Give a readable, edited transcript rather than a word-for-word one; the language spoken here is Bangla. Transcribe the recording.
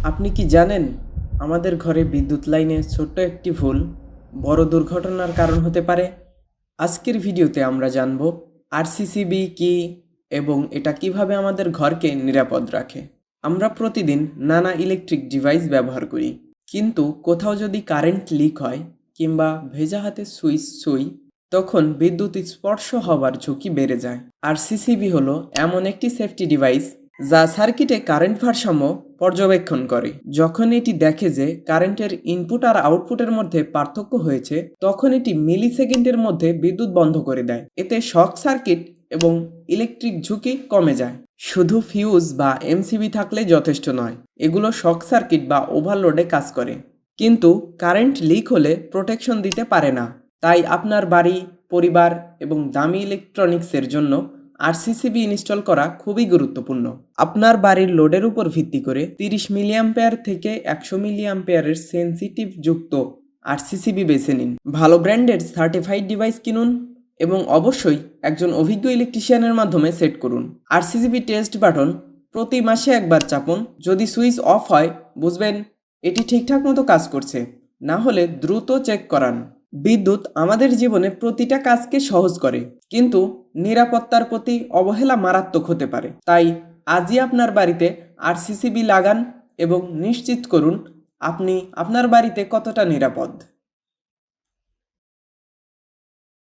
আপনি কি জানেন আমাদের ঘরে বিদ্যুৎ লাইনে ছোট্ট একটি ভুল বড় দুর্ঘটনার কারণ হতে পারে? আজকের ভিডিওতে আমরা জানব আরসিসিবি কি এবং এটা কিভাবে আমাদের ঘরকে নিরাপদ রাখে। আমরা প্রতিদিন নানা ইলেকট্রিক ডিভাইস ব্যবহার করি, কিন্তু কোথাও যদি কারেন্ট লিক হয় কিংবা ভেজা হাতে সুইচ ছুঁই, তখন বিদ্যুৎ স্পর্শ হওয়ার ঝুঁকি বেড়ে যায়। আরসিসিবি হলো এমন একটি সেফটি ডিভাইস যা সার্কিটে কারেন্ট ভারসাম্য পর্যবেক্ষণ করে। যখন এটি দেখে যে কারেন্টের ইনপুট আর আউটপুটের মধ্যে পার্থক্য হয়েছে, তখন এটি মিলি সেকেন্ডের মধ্যে বিদ্যুৎ বন্ধ করে দেয়। এতে শর্ট সার্কিট এবং ইলেকট্রিক ঝুঁকি কমে যায়। শুধু ফিউজ বা এমসিবি থাকলে যথেষ্ট নয়, এগুলো শর্ট সার্কিট বা ওভারলোডে কাজ করে, কিন্তু কারেন্ট লিক হলে প্রোটেকশন দিতে পারে না। তাই আপনার বাড়ি, পরিবার এবং দামি ইলেকট্রনিক্সের জন্য আরসিসিবি ইনস্টল করা খুবই গুরুত্বপূর্ণ। আপনার বাড়ির লোডের উপর ভিত্তি করে 30 মিলিঅ্যাম্পিয়ার থেকে 100 মিলিঅ্যাম্পিয়ারের সেন্সিটিভ যুক্ত আরসিসিবি বেছে নিন। ভালো ব্র্যান্ডের সার্টিফাইড ডিভাইস কিনুন এবং অবশ্যই একজন অভিজ্ঞ ইলেকট্রিশিয়ানের মাধ্যমে সেট করুন। আরসিসিবি টেস্ট বাটন প্রতি মাসে একবার চাপুন। যদি সুইচ অফ হয়, বুঝবেন এটি ঠিকঠাক মতো কাজ করছে। না হলে দ্রুত চেক করান। বিদ্যুৎ আমাদের জীবনে প্রতিটা কাজকে সহজ করে, কিন্তু নিরাপত্তার প্রতি অবহেলা মারাত্মক হতে পারে। তাই আজই আপনার বাড়িতে আরসিসিবি লাগান এবং নিশ্চিত করুন আপনি আপনার বাড়িতে কতটা নিরাপদ।